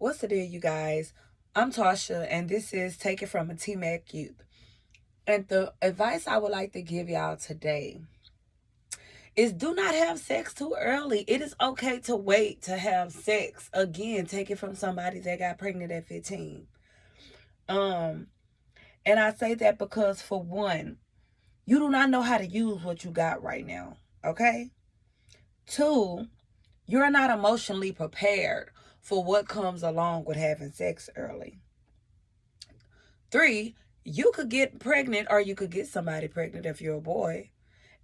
What's the deal, you guys? I'm Tasha, and this is Take It From a T-Mac Youth. And the advice I would like to give y'all today is do not have sex too early. It is okay to wait to have sex. Again, take it from somebody that got pregnant at 15. Um, and I say that because, for one, you do not know how to use what you got right now. Okay? Two, you're not emotionally prepared for what comes along with having sex early. Three, you could get pregnant or you could get somebody pregnant if you're a boy.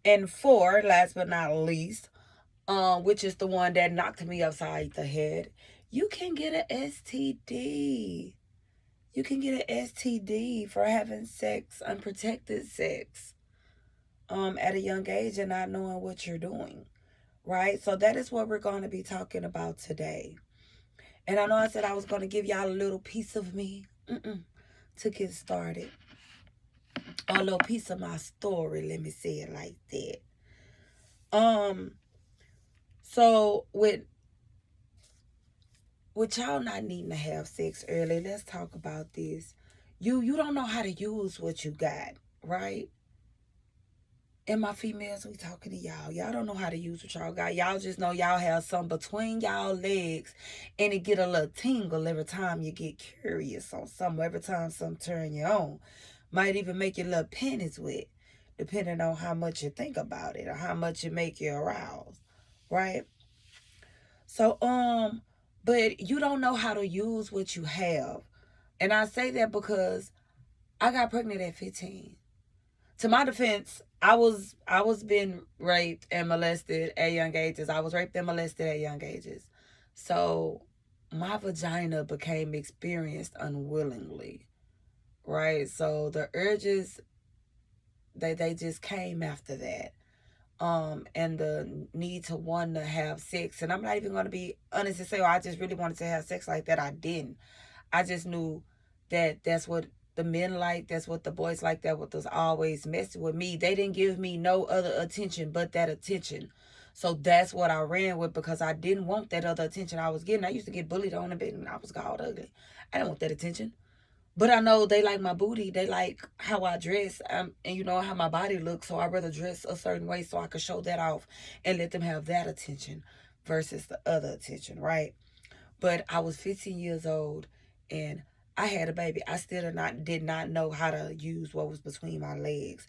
And four, last but not least, which is the one that knocked me upside the head, you can get an STD. You can get an STD for having sex, unprotected sex, at a young age and not knowing what you're doing. Right? So that is what we're going to be talking about today. And I know I said I was going to give y'all a little piece of me to get started. A little piece of my story, let me say it like that. So with y'all not needing to have sex early, let's talk about this. You don't know how to use what you got, right? And my females, we talking to y'all. Y'all don't know how to use what y'all got. Y'all just know y'all have something between y'all legs, and it get a little tingle every time you get curious on something. Every time something turn you on, might even make your little panties wet, depending on how much you think about it or how much it make you aroused, right? So but you don't know how to use what you have, and I say that because I got pregnant at 15. To my defense, I was being raped and molested at young ages. I was raped and molested at young ages. So my vagina became experienced unwillingly. Right? So the urges they just came after that. And the need to want to have sex. And I'm not even gonna be honest and say, oh, I just really wanted to have sex like that. I didn't. I just knew that that's what the men like, that's what the boys like, that what was always messing with me. They didn't give me no other attention but that attention. So that's what I ran with because I didn't want that other attention I was getting. I used to get bullied on a bit and I was called ugly. I didn't want that attention. But I know they like my booty. They like how I dress, and you know how my body looks. So I'd rather dress a certain way so I could show that off and let them have that attention versus the other attention, right? But I was 15 years old and I had a baby. I still did not know how to use what was between my legs.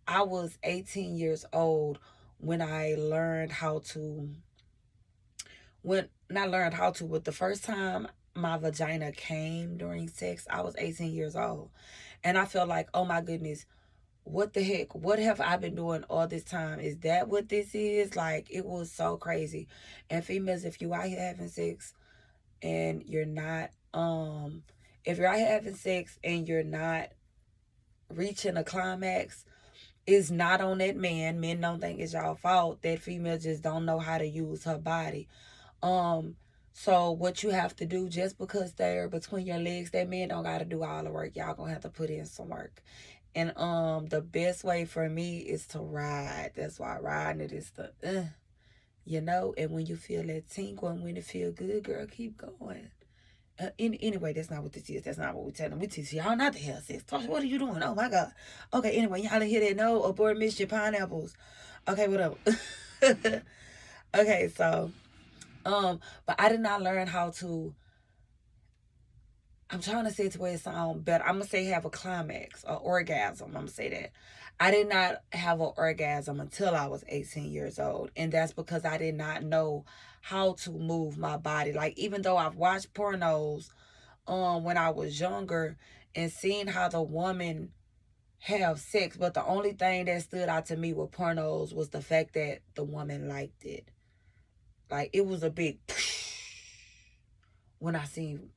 I was 18 years old when I learned how to, when not learned how to, but the first time my vagina came during sex, I was 18 years old. And I felt like, oh my goodness, what the heck? What have I been doing all this time? Is that what this is? Like, it was so crazy. And females, if you out here having sex and you're not, if you're out here having sex and you're not reaching a climax, it's not on that man. Men don't think it's y'all fault. That female just don't know how to use her body. Um, so what you have to do, just because they're between your legs, that man don't gotta do all the work. Y'all gonna have to put in some work. And the best way for me is to ride. That's why riding it is the and when you feel that tingle and when it feel good, girl, keep going. Anyway, that's not what this is. That's not what we're telling. We teach y'all not to have sex. Tasha, what are you doing? Oh my God. Okay, anyway, y'all didn't hear that. No, abort mission pineapples. Okay, whatever. Okay, so but I did not learn how to. I'm trying to say it to where it sounds better. I'm gonna say have a climax or orgasm. I'm gonna say that. I did not have an orgasm until I was 18 years old, and that's because I did not know how to move my body. Like, even though I've watched pornos when I was younger and seen how the woman have sex, but the only thing that stood out to me with pornos was the fact that the woman liked it. Like, it was a big when I seen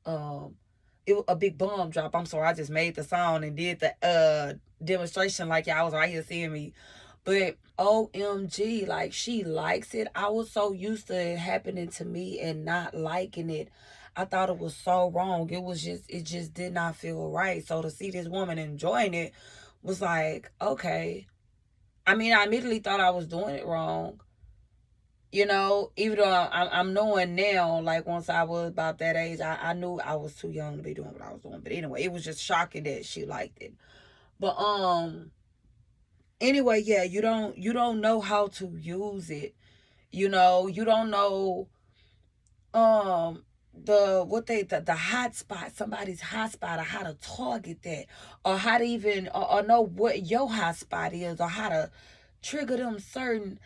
it was a big bomb drop. I'm sorry, I just made the sound and did the demonstration like y'all was right here seeing me. But OMG, like, she likes it. I was so used to it happening to me and not liking it. I thought it was so wrong. It just did not feel right. So to see this woman enjoying it was like, okay. I mean, I immediately thought I was doing it wrong, You know, even though I'm knowing now, like once I was about that age, I knew I was too young to be doing what I was doing. But anyway, it was just shocking that she liked it. But anyway, yeah, you don't know how to use it. You know, you don't know um the hot spot, somebody's hot spot, or how to target that, or how to even or know what your hot spot is, or how to trigger them certain.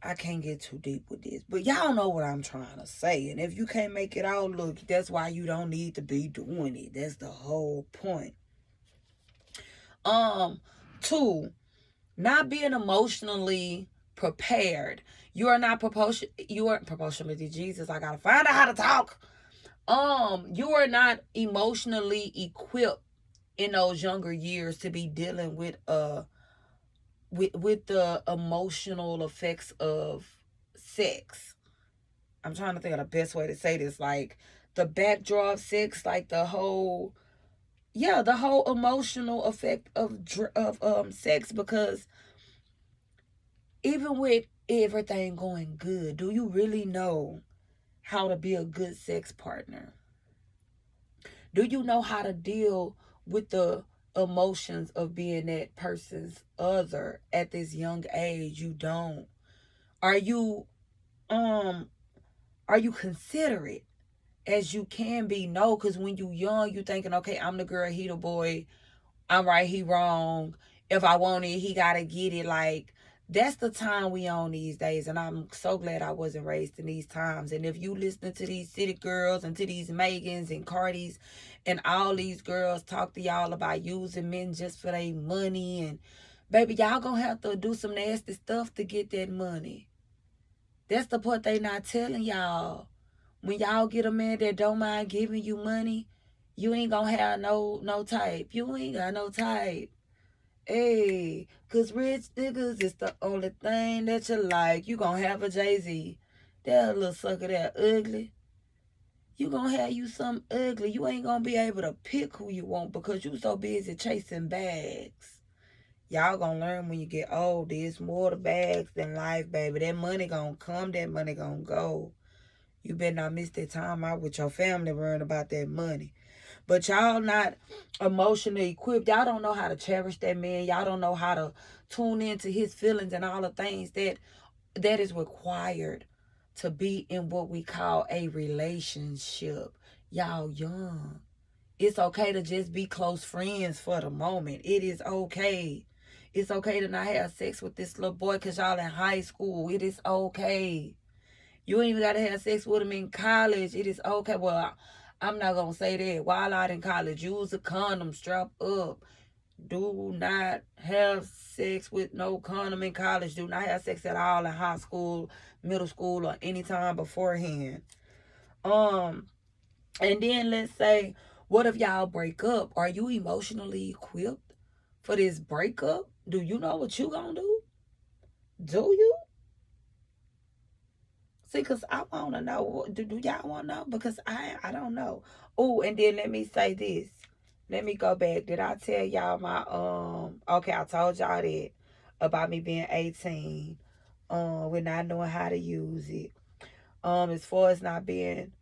I can't get too deep with this, but y'all know what I'm trying to say. And if you can't make it out, look, that's why you don't need to be doing it. That's the whole point. Um, Two, not being emotionally prepared. You are not proportion. You are proportionally Jesus. I gotta find out how to talk. You are not emotionally equipped in those younger years to be dealing with the emotional effects of sex. I'm trying to think of the best way to say this, like the backdraw of sex, like the whole emotional effect of sex. Because even with everything going good, do you really know how to be a good sex partner? Do you know how to deal with the emotions of being that person's other at this young age? You don't. Are you um are you considerate as you can be? No, because when you young, you thinking, okay, I'm the girl, he the boy, I'm right, he wrong. If I want it, he gotta get it. Like, that's the time we on these days, and I'm so glad I wasn't raised in these times. And if you listening to these city girls and to these Megans and Cardis and all these girls talk to y'all about using men just for their money, and baby, y'all gonna have to do some nasty stuff to get that money. That's the part they not telling y'all. When y'all get a man that don't mind giving you money, you ain't gonna have no type. You ain't got no type. Hey, cause rich niggas is the only thing that you like. You gonna have a Jay-Z. That little sucker that ugly. You gonna have you some ugly. You ain't gonna be able to pick who you want because you so busy chasing bags. Y'all gonna learn when you get old. There's more to bags than life, baby. That money gonna come, that money gonna go. You better not miss that time out with your family worrying about that money. But y'all not emotionally equipped. Y'all don't know how to cherish that man. Y'all don't know how to tune into his feelings and all the things that is required to be in what we call a relationship. Y'all young. It's okay to just be close friends for the moment. It is okay. It's okay to not have sex with this little boy because y'all in high school. It is okay. You ain't even got to have sex with him in college. It is okay. Well, I'm not going to say that. While out in college, use a condom, strap up. Do not have sex with no condom in college. Do not have sex at all in high school, middle school, or any time beforehand. And then let's say, what if y'all break up? Are you emotionally equipped for this breakup? Do you know what you gonna do? Do you? See, because I want to know. Do y'all want to know? Because I don't know. Oh, and then let me say this. Let me go back. Did I tell y'all my okay, I told y'all that about me being 18. With not knowing how to use it. As far as not being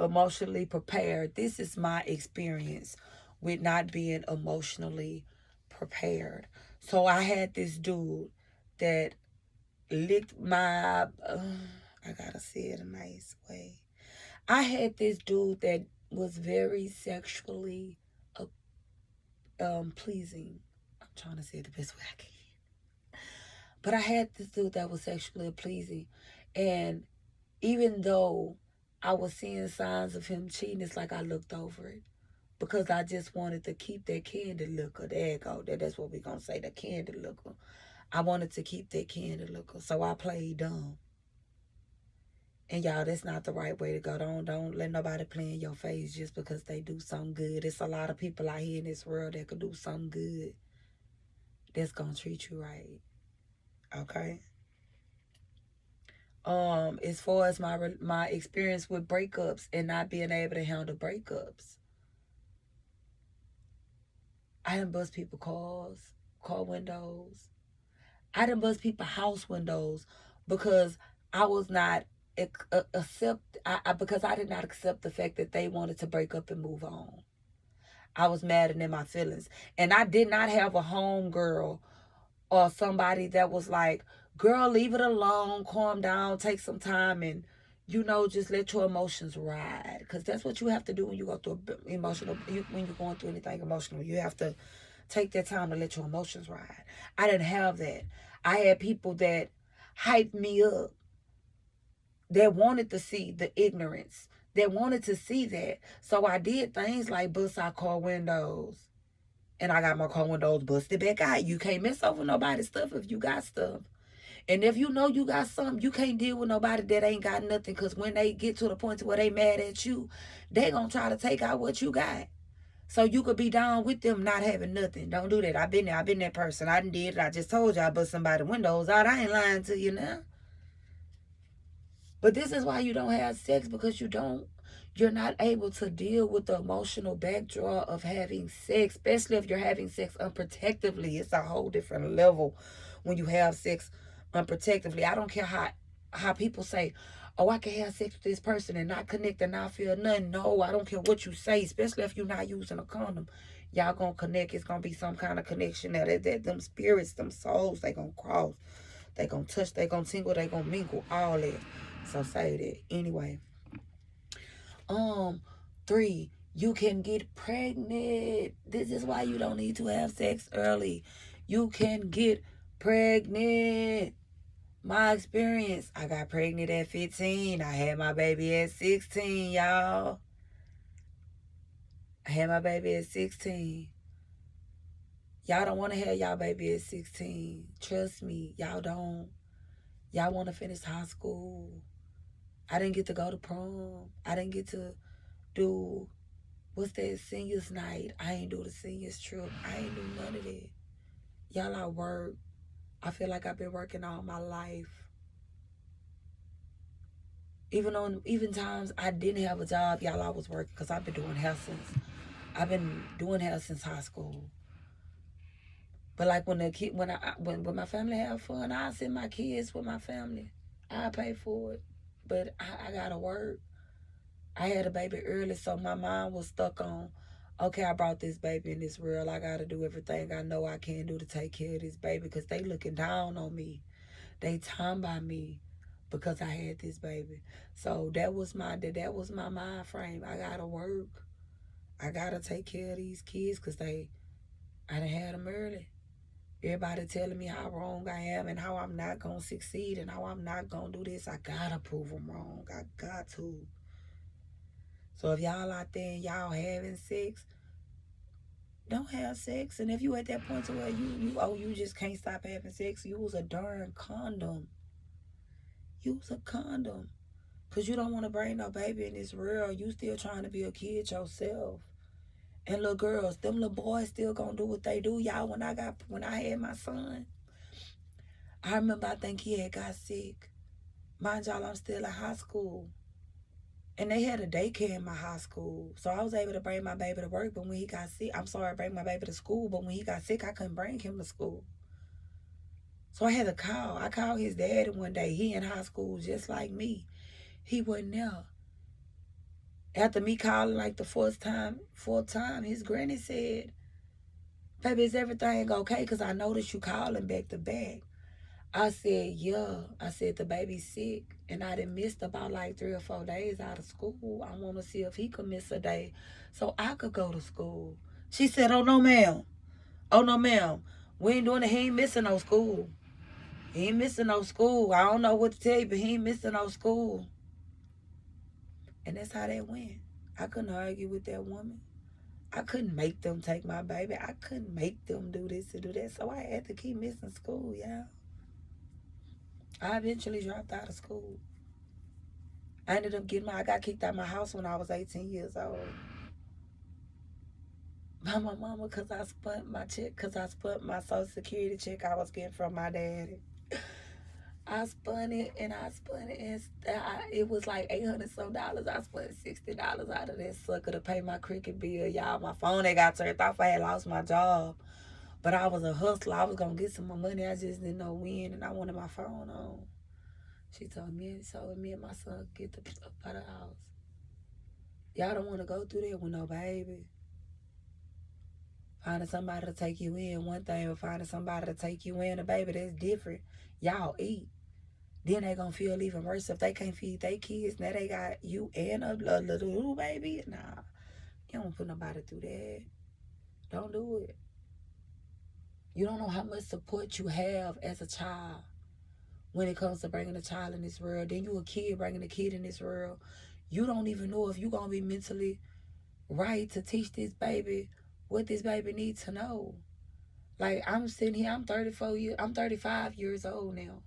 emotionally prepared, this is my experience with not being emotionally prepared. So I had this dude that licked my I gotta say it a nice way. I had this dude that was very sexually pleasing. I'm trying to say it the best way I can. But I had this dude that was sexually pleasing, and even though I was seeing signs of him cheating, it's like I looked over it because I just wanted to keep that candy looker. There you go. That's what we're gonna say, the candy looker. I wanted to keep that candy looker, so I played dumb. And y'all, that's not the right way to go. Don't let nobody play in your face just because they do something good. It's a lot of people out here in this world that could do something good that's gonna treat you right. Okay. As far as my experience with breakups and not being able to handle breakups, I done bust people car windows. I done bust people house windows because I was not because I did not accept the fact that they wanted to break up and move on. I was mad and in my feelings. And I did not have a home girl or somebody that was like, girl, leave it alone, calm down, take some time, and just let your emotions ride. Because that's what you have to do when you go through when you're going through anything emotional. You have to take that time to let your emotions ride. I didn't have that. I had people that hyped me up, that wanted to see the ignorance, that wanted to see that. So I did things like bust out car windows. And I got my car windows busted back out. You can't mess over nobody's stuff if you got stuff. And if you know you got something, you can't deal with nobody that ain't got nothing. Because when they get to the point where they mad at you, they going to try to take out what you got. So you could be down with them not having nothing. Don't do that. I've been there. I've been that person. I done did it. I just told you I bust somebody's windows out. I ain't lying to you now. But this is why you don't have sex, because you're not able to deal with the emotional backdraw of having sex, especially if you're having sex unprotectively. It's a whole different level when you have sex unprotectively. I don't care how people say, oh, I can have sex with this person and not connect and not feel nothing. No, I don't care what you say, especially if you're not using a condom. Y'all gonna connect. It's gonna be some kind of connection that them spirits, them souls, they gonna cross. They gonna touch, they gonna tingle, they gonna mingle, all that. So say that. Anyway. 3, you can get pregnant. This is why you don't need to have sex early. You can get pregnant. My experience, I got pregnant at 15. I had my baby at 16, y'all. I had my baby at 16. Y'all don't want to have y'all baby at 16. Trust me, y'all don't. Y'all want to finish high school. I didn't get to go to prom. I didn't get to do, what's that, seniors night. I ain't do the seniors trip. I ain't do none of that. Y'all, I work. I feel like I've been working all my life. Even times I didn't have a job, y'all, I was working, because I've been doing hair since high school. But like when my family have fun, I send my kids with my family. I pay for it. But I gotta work. I had a baby early, so my mind was stuck on, okay, I brought this baby in this world. I got to do everything I know I can do to take care of this baby, because they looking down on me. They talking about me because I had this baby. So that was my mind frame. I got to work. I got to take care of these kids because I done had them early. Everybody telling me how wrong I am and how I'm not going to succeed and how I'm not going to do this. I got to prove them wrong. I got to. So if y'all out there and y'all having sex, don't have sex. And if you at that point to where you just can't stop having sex, use a darn condom. Use a condom. Because you don't want to bring no baby in this world. You still trying to be a kid yourself. And little girls, them little boys still gonna do what they do. Y'all, when I had my son, I remember I think he had got sick. Mind y'all, I'm still in high school. And they had a daycare in my high school. So I was able to bring my baby to work, but when he got sick, bring my baby to school, but when he got sick, I couldn't bring him to school. So I had to call. I called his daddy one day. He in high school just like me. He wasn't there. After me calling like the fourth time, his granny said, baby, is everything okay? Because I noticed you calling back to back. I said, yeah. I said, the baby's sick. And I done missed about like 3 or 4 days out of school. I want to see if he could miss a day so I could go to school. She said, oh, no, ma'am. Oh, no, ma'am. We ain't doing it. He ain't missing no school. He ain't missing no school. I don't know what to tell you, but he ain't missing no school. And that's how that went. I couldn't argue with that woman. I couldn't make them take my baby. I couldn't make them do this and do that. So I had to keep missing school, y'all. I eventually dropped out of school. I ended up I got kicked out of my house when I was 18 years old. By my mama, because I spent my Social Security check I was getting from my daddy. I spun it, and it was like $800 some. I spent $60 out of that sucker to pay my cricket bill. Y'all, my phone had got turned off. I had lost my job. But I was a hustler. I was going to get some more money. I just didn't know when, and I wanted my phone on. She told me, so me and my son get the up out of the house. Y'all don't want to go through that with no baby. Finding somebody to take you in, one thing, but finding somebody to take you in, a baby, that's different. Y'all eat. Then they gonna feel even worse if they can't feed their kids. Now they got you and a little baby. Nah, you don't put nobody through that. Don't do it. You don't know how much support you have as a child when it comes to bringing a child in this world. Then you a kid bringing a kid in this world. You don't even know if you gonna be mentally right to teach this baby what this baby needs to know. Like, I'm sitting here, I'm 35 years old now.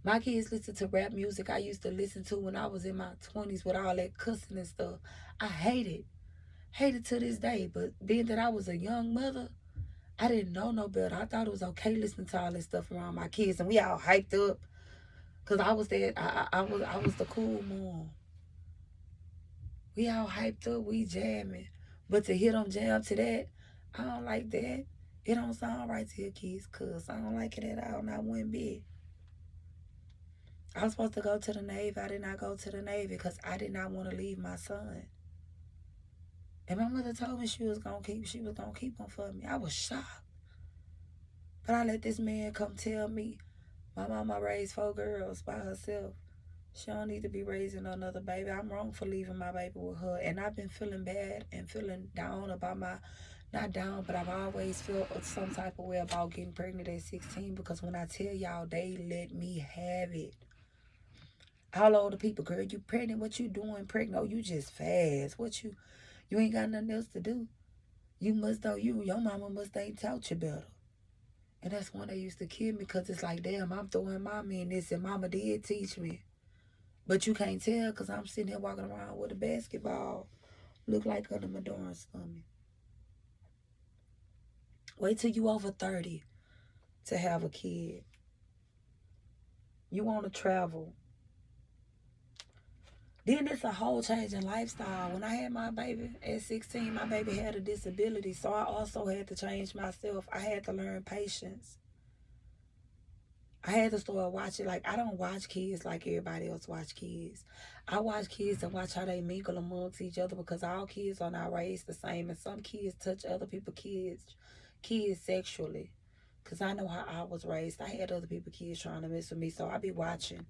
My kids listen to rap music I used to listen to when I was in my 20s with all that cussing and stuff. I hate it. Hate it to this day. But being that I was a young mother, I didn't know no better. I thought it was okay listening to all this stuff around my kids. And we all hyped up. Because I was that, I was the cool mom. We all hyped up, we jamming. But to hear them jam to that, I don't like that. It don't sound right to your kids, cuz I don't like it at all, not one bit. I was supposed to go to the Navy. I did not go to the Navy because I did not want to leave my son. And my mother told me she was gonna keep him for me. I was shocked. But I let this man come tell me my mama raised 4 girls by herself. She don't need to be raising another baby. I'm wrong for leaving my baby with her. And I've been feeling bad and feeling down about not down, but I've always felt some type of way about getting pregnant at 16 because when I tell y'all, they let me have it. All older people, girl, you pregnant, what you doing pregnant? Oh, you just fast. You ain't got nothing else to do. You must know your mama must ain't taught you better. And that's when they used to kill me because it's like, damn, I'm throwing mama in this and mama did teach me. But you can't tell because I'm sitting here walking around with a basketball. Look like under my darn stomach. Wait till you over 30 to have a kid. You want to travel. Then it's a whole change in lifestyle. When I had my baby at 16, my baby had a disability. So I also had to change myself. I had to learn patience. I had to start watching. Like, I don't watch kids like everybody else watch kids. I watch kids and watch how they mingle amongst each other because all kids are not raised the same. And some kids touch other people's kids sexually. Because I know how I was raised. I had other people's kids trying to mess with me. So I be watching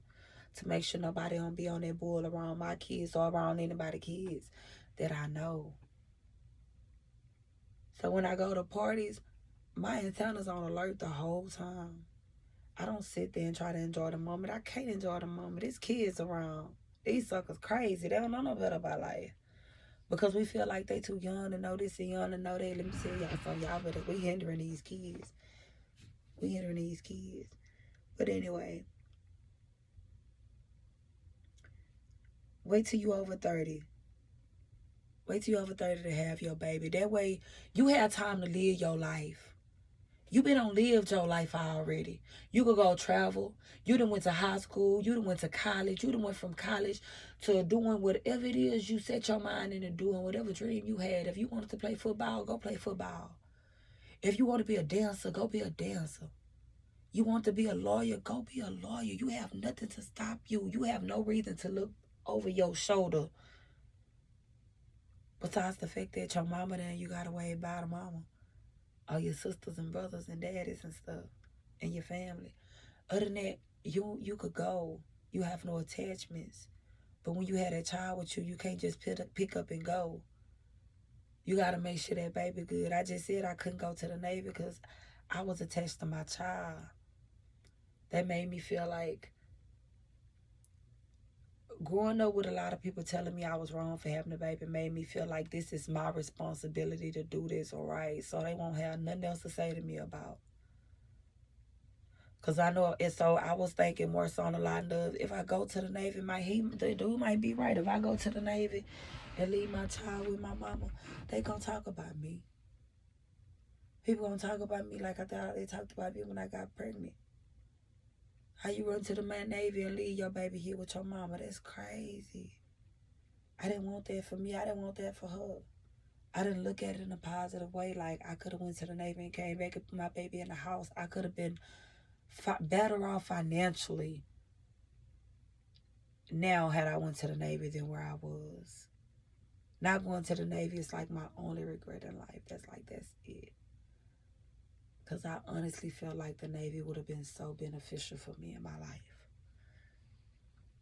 to make sure nobody don't be on that bull around my kids or around anybody's kids that I know. So when I go to parties, my antenna's on alert the whole time. I don't sit there and try to enjoy the moment. I can't enjoy the moment. There's kids around. These suckers crazy. They don't know no better about life. Because we feel like they too young to know this and young to know that. Let me tell y'all something. Y'all better, we hindering these kids. We hindering these kids. But anyway, wait till you over 30. Wait till you over 30 to have your baby. That way, you have time to live your life. You been on lived your life already. You could go travel. You done went to high school. You done went to college. You done went from college to doing whatever it is you set your mind into doing, whatever dream you had. If you wanted to play football, go play football. If you want to be a dancer, go be a dancer. You want to be a lawyer, go be a lawyer. You have nothing to stop you. You have no reason to look over your shoulder. Besides the fact that your mama and you got away by the mama. Or your sisters and brothers and daddies and stuff. And your family. Other than that, you could go. You have no attachments. But when you had a child with you, you can't just pick up and go. You got to make sure that baby good. I just said I couldn't go to the Navy because I was attached to my child. That made me feel like growing up with a lot of people telling me I was wrong for having a baby made me feel like this is my responsibility to do this all right. So they won't have nothing else to say to me about. Because I know, and so I was thinking more so on the line of, if I go to the Navy, the dude might be right. If I go to the Navy and leave my child with my mama, they gonna talk about me. People gonna talk about me like I thought they talked about me when I got pregnant. How you run to the Navy and leave your baby here with your mama? That's crazy. I didn't want that for me. I didn't want that for her. I didn't look at it in a positive way. Like, I could have went to the Navy and came back and put my baby in the house. I could have been better off financially now had I went to the Navy than where I was. Not going to the Navy is like my only regret in life. That's it. Because I honestly feel like the Navy would have been so beneficial for me in my life.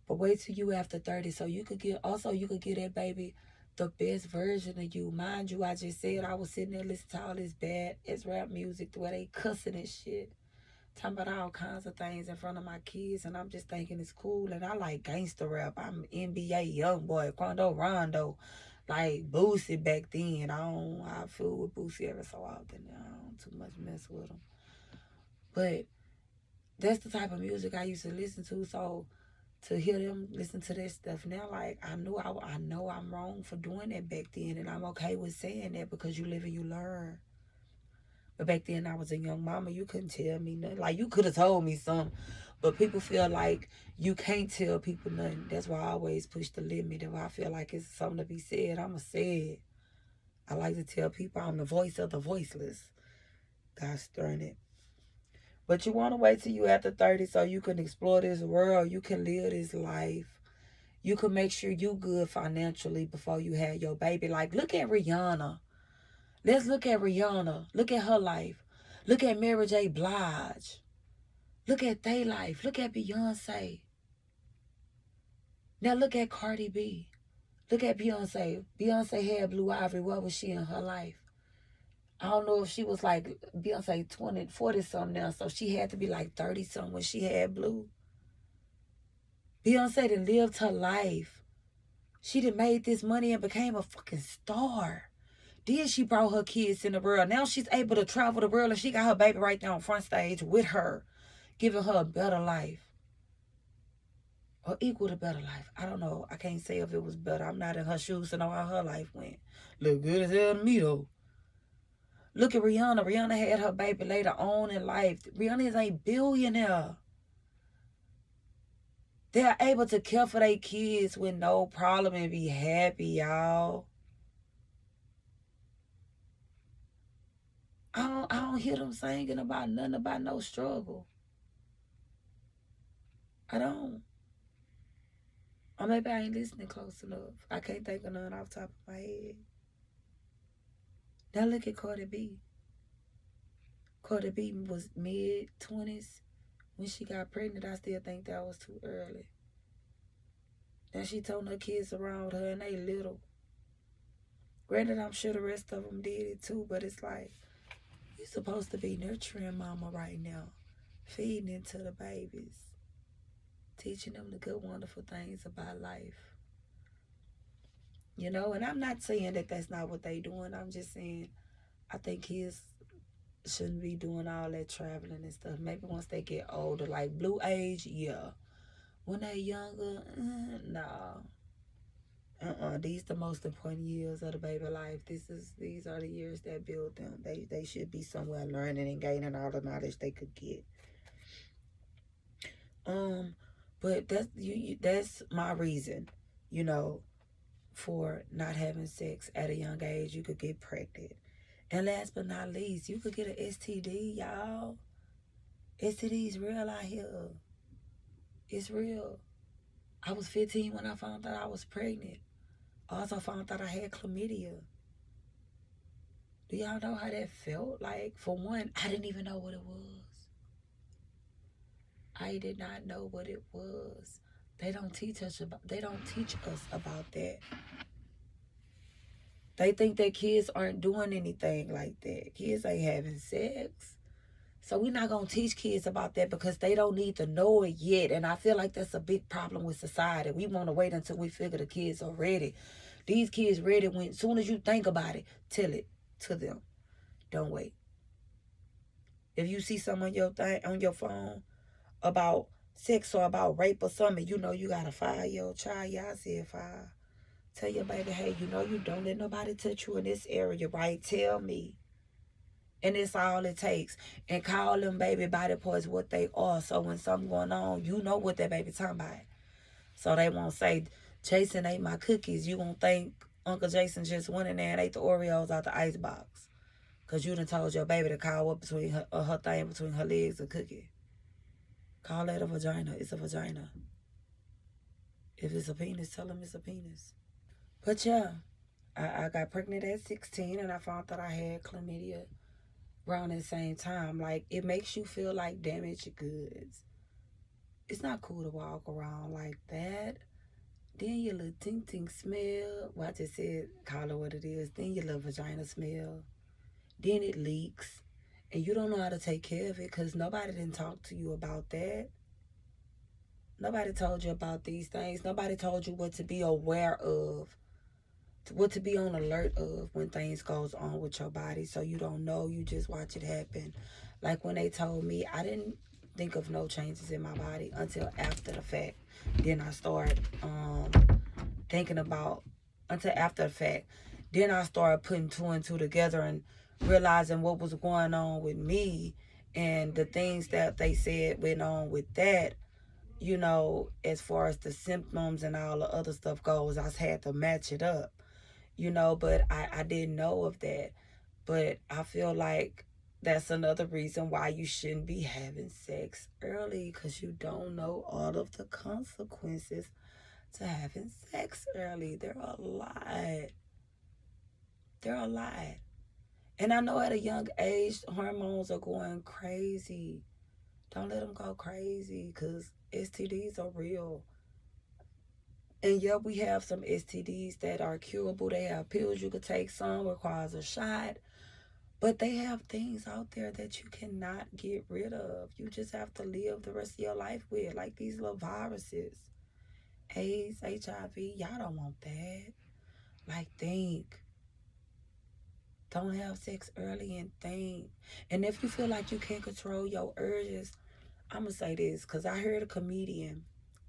But wait till you after 30 so you could get that baby the best version of you. Mind you, I just said I was sitting there listening to all this bad rap music, the way they cussing and shit. Talking about all kinds of things in front of my kids, and I'm just thinking it's cool. And I like gangster rap. I'm NBA Youngboy, Quando Rondo, like Boosie back then. I fool with Boosie every so often. I don't too much mess with him. But that's the type of music I used to listen to. So to hear them listen to that stuff now, like I know I'm wrong for doing that back then, and I'm okay with saying that because you live and you learn. But back then I was a young mama, you couldn't tell me nothing. Like you could have told me something, but people feel like you can't tell people nothing. That's why I always push the limit. If I feel like it's something to be said, I'ma say it. I like to tell people I'm the voice of the voiceless. God's darn it. But you want to wait till you after 30 so you can explore this world. You can live this life. You can make sure you good financially before you have your baby. Like, look at Rihanna. Let's look at Rihanna. Look at her life. Look at Mary J. Blige. Look at their life. Look at Beyonce. Now look at Cardi B. Look at Beyonce. Beyonce had Blue Ivy. What was she in her life? I don't know if she was like Beyonce 20, 40 something now. So she had to be like 30 something when she had Blue. Beyonce done lived her life. She done made this money and became a fucking star. Then she brought her kids in the world. Now she's able to travel the world and she got her baby right there on front stage with her, giving her a better life. Or equal to better life. I don't know. I can't say if it was better. I'm not in her shoes to know how her life went. Look good as hell to me though. Look at Rihanna. Rihanna had her baby later on in life. Rihanna is a billionaire. They're able to care for their kids with no problem and be happy, y'all. I don't hear them singing about nothing about no struggle. I don't. Or maybe I ain't listening close enough. I can't think of none off the top of my head. Now look at Cardi B. Cardi B was mid-20s. When she got pregnant, I still think that was too early. Now she told her kids around her and they little. Granted, I'm sure the rest of them did it too, but it's like, you're supposed to be nurturing mama right now. Feeding into the babies. Teaching them the good, wonderful things about life. You know, and I'm not saying that that's not what they doing. I'm just saying I think kids shouldn't be doing all that traveling and stuff. Maybe once they get older, like Blue age, yeah. When they're younger, no. These the most important years of the baby life. These are the years that build them. They should be somewhere learning and gaining all the knowledge they could get. But that's my reason, you know, for not having sex at a young age. You could get pregnant. And last but not least, you could get an STD, y'all. STD's real out here. It's real. I was 15 when I found out I was pregnant. I also found out I had chlamydia. Do y'all know how that felt? Like, for one, I didn't even know what it was. I did not know what it was. They don't teach us about that. They think that kids aren't doing anything like that. Kids ain't having sex. So we're not going to teach kids about that because they don't need to know it yet. And I feel like that's a big problem with society. We want to wait until we figure the kids are ready. These kids ready when, as soon as you think about it, tell it to them. Don't wait. If you see something on your phone about sex or about rape or something, you know you got a 5-year-old child. Yeah, I said 5. Tell your baby, hey, you know you don't let nobody touch you in this area, right? Tell me. And it's all it takes. And call them baby body parts what they are. So when something going on, you know what that baby talking about. So they won't say, Jason ate my cookies. You won't think Uncle Jason just went in there and ate the Oreos out the icebox. Because you done told your baby to call up between her thing between her legs a cookie. Call that a vagina. It's a vagina. If it's a penis, tell him it's a penis. But yeah, I got pregnant at 16 and I found that I had chlamydia around the same time. Like, it makes you feel like damaged goods. It's not cool to walk around like that. Then your little tink tink smell. Well, I just said, call it what it is. Then your little vagina smell. Then it leaks. And you don't know how to take care of it because nobody didn't talk to you about that. Nobody told you about these things. Nobody told you what to be aware of, what to be on alert of when things goes on with your body. So you don't know, you just watch it happen. Like when they told me, I didn't think of no changes in my body until after the fact. Then I started thinking about, until after the fact. Then I started putting two and two together and realizing what was going on with me and the things that they said went on with that. You know, as far as the symptoms and all the other stuff goes, I had to match it up, you know, but I didn't know of that. But I feel like that's another reason why you shouldn't be having sex early, because you don't know all of the consequences to having sex early. There are a lot. There are a lot. And I know at a young age, hormones are going crazy. Don't let them go crazy because STDs are real. And yeah, we have some STDs that are curable. They have pills you could take. Some requires a shot. But they have things out there that you cannot get rid of. You just have to live the rest of your life with. Like these little viruses. AIDS, HIV. Y'all don't want that. Like, think. Don't have sex early and think. And if you feel like you can't control your urges, I'm going to say this. Because I heard a comedian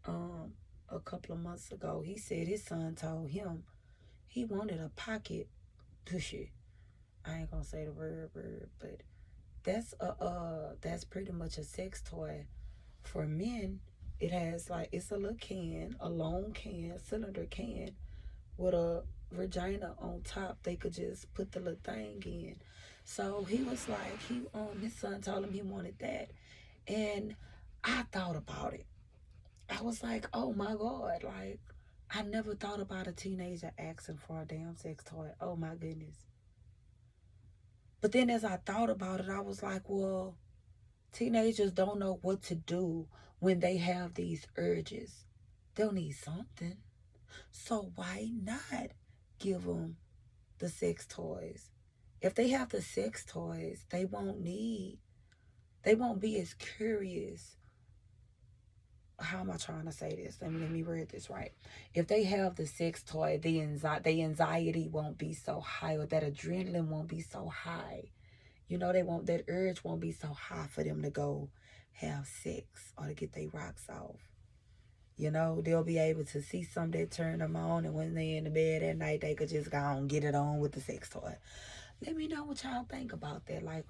a couple of months ago. He said his son told him he wanted a pocket pusher. I ain't gonna say the word, but that's pretty much a sex toy. For men, it has like, it's a little can, a long can, cylinder can with a vagina on top. They could just put the little thing in. So he was like, his son told him he wanted that, and I thought about it. I was like, oh my God, like, I never thought about a teenager asking for a damn sex toy. Oh my goodness. But then as I thought about it, I was like, well, teenagers don't know what to do when they have these urges. They'll need something. So why not give them the sex toys? If they have the sex toys, they won't be as curious. How am I trying to say this? Let me read this right. If they have the sex toy, the anxiety won't be so high, or that adrenaline won't be so high. You know, that urge won't be so high for them to go have sex or to get their rocks off. You know, they'll be able to see something that turn them on, and when they're in the bed at night, they could just go and get it on with the sex toy. Let me know what y'all think about that. Like,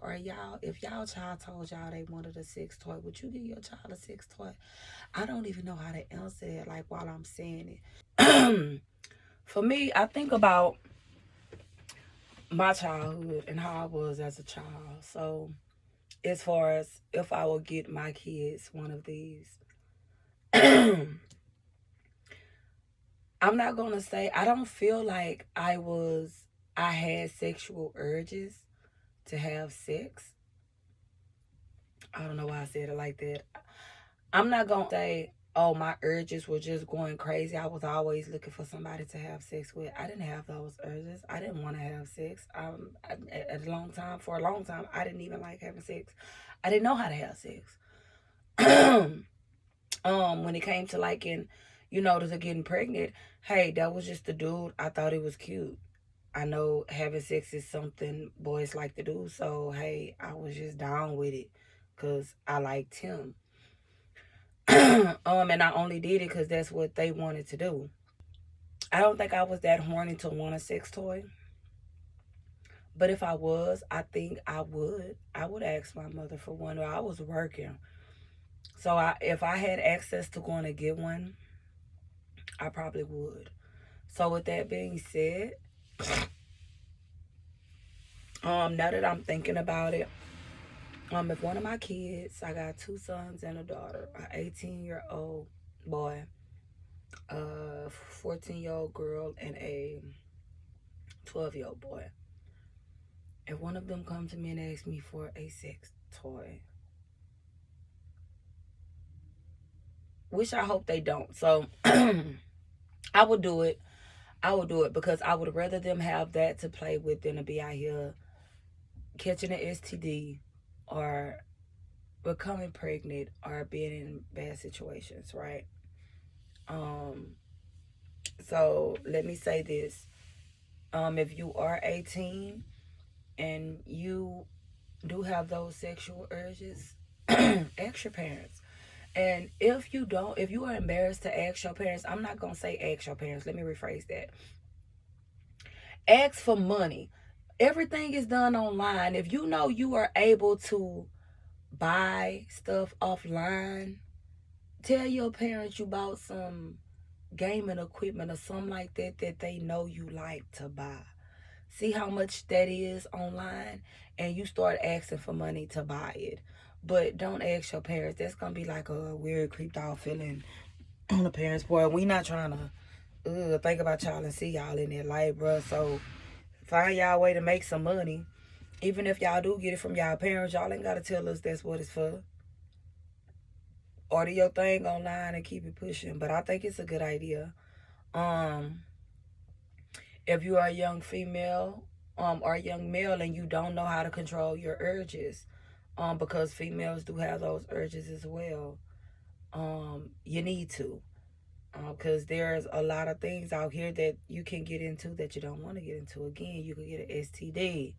if y'all child told y'all they wanted a sex toy, would you give your child a sex toy? I don't even know how to answer it, like, while I'm saying it. For me, I think about my childhood and how I was as a child. So, as far as if I will get my kids one of these, I'm not going to say, I don't feel like I had sexual urges to have sex. I don't know why I said it like that. I'm not going to say, oh, my urges were just going crazy. I was always looking for somebody to have sex with. I didn't have those urges. I didn't want to have sex. For a long time, I didn't even like having sex. I didn't know how to have sex. When it came to liking, to getting pregnant, hey, that was just the dude. I thought it was cute. I know having sex is something boys like to do, so hey, I was just down with it because I liked him. And I only did it because that's what they wanted to do. I don't think I was that horny to want a sex toy. But if I was, I think I would. I would ask my mother for one. I was working. So if I had access to going to get one, I probably would. So with that being said, now that I'm thinking about it, if one of my kids, I got 2 sons and a daughter, an 18-year-old boy, a 14-year-old girl and a 12-year-old boy. If one of them come to me and ask me for a sex toy, which I hope they don't. So I would do it. I would do it because I would rather them have that to play with than to be out here catching an STD or becoming pregnant or being in bad situations, right? Um, so let me say this. If you are 18 and you do have those sexual urges, ask your parents. And if you don't, if you are embarrassed to ask your parents, I'm not going to say ask your parents. Let me rephrase that. Ask for money. Everything is done online. If you know you are able to buy stuff offline, tell your parents you bought some gaming equipment or something like that that they know you like to buy. See how much that is online, and you start asking for money to buy it. But don't ask your parents. That's gonna be like a weird creeped out feeling on the parents' part. We not trying to think about y'all and see y'all in that life, bro. So find y'all way to make some money. Even if y'all do get it from y'all parents, y'all ain't gotta tell us that's what it's for. Order your thing online and keep it pushing. But I think it's a good idea. Um, if you are a young female, or a young male and you don't know how to control your urges, because females do have those urges as well. You need to. Because there's a lot of things out here that you can get into that you don't want to get into. Again, you could get an STD.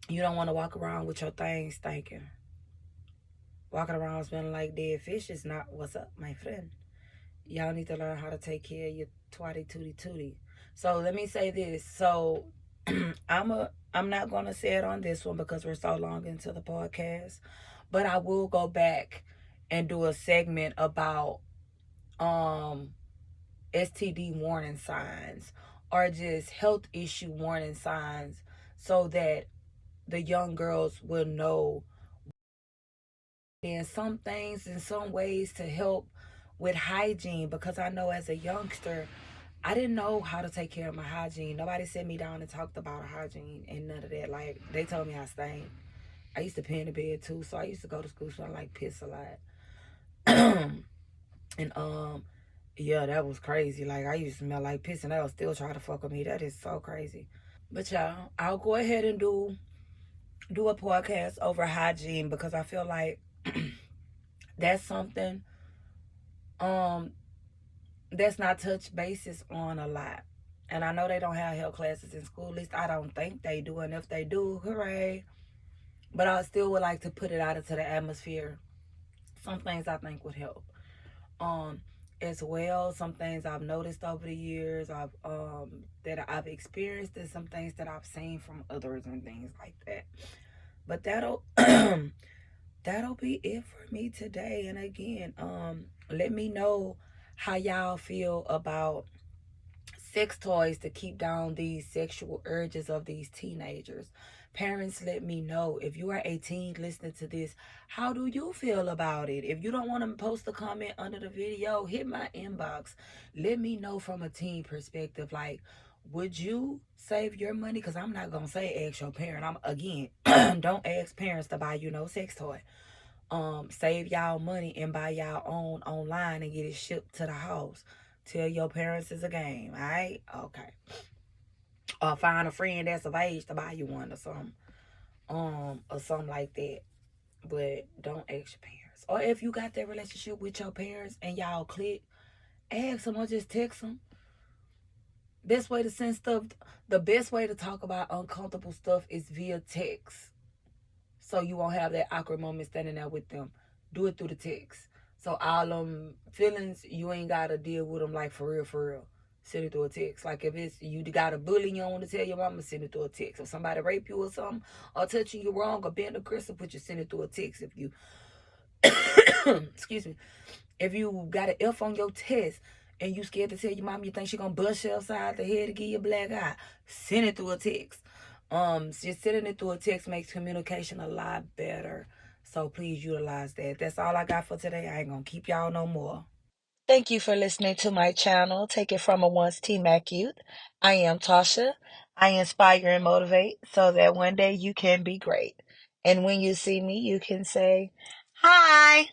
You don't want to walk around with your things stinking. Walking around smelling like dead fish is not what's up, my friend. Y'all need to learn how to take care of your twatty tootie tootie. So let me say this. So I'm not gonna say it on this one because we're so long into the podcast, but I will go back and do a segment about um STD warning signs or just health issue warning signs so that the young girls will know and some things in some ways to help with hygiene, because I know as a youngster I didn't know how to take care of my hygiene. Nobody sat me down and talked about hygiene and none of that. Like they told me I stank. I used to pee in the bed too, so I used to go to school smelling like piss a lot. And yeah, that was crazy. Like I used to smell like piss and they'll still try to fuck with me. That is so crazy. But y'all, I'll go ahead and do a podcast over hygiene because I feel like that's something um that's not touched basis on a lot. And I know they don't have health classes in school. At least I don't think they do. And if they do, hooray. But I still would like to put it out into the atmosphere. Some things I think would help. Um, as well, some things I've noticed over the years, that I've experienced, and some things that I've seen from others and things like that. But that'll that'll be it for me today. And again, let me know how y'all feel about sex toys to keep down these sexual urges of these teenagers. Parents, let me know. If you are 18 listening to this, how do you feel about it? If you don't want to post a comment under the video, hit my inbox. Let me know from a teen perspective. Like, would you save your money? Because I'm not going to say ask your parent. I'm again, don't ask parents to buy you no sex toy. Save y'all money and buy y'all own online and get it shipped to the house. Tell your parents it's a game, alright? Okay. Or find a friend that's of age to buy you one or something. Or something like that. But don't ask your parents. Or if you got that relationship with your parents and y'all click, ask them or just text them. Best way to send stuff, the best way to talk about uncomfortable stuff is via text. So you won't have that awkward moment standing there with them. Do it through the text. So all them feelings, you ain't gotta deal with them like for real, for real. Send it through a text. Like if it's you got a bully, you don't want to tell your mama, send it through a text. If somebody rape you or something, or touching you wrong, or being aggressive, put you send it through a text. If you, excuse me, if you got an F on your test and you scared to tell your mom you think she gonna bust you upside the head to give you a black eye, send it through a text. Just sending it through a text makes communication a lot better. So please utilize that. That's all I got for today. I ain't gonna keep y'all no more. Thank you for listening to my channel. Take it from a once T Mac youth. I am Tasha. I inspire and motivate so that one day you can be great. And when you see me, you can say, hi.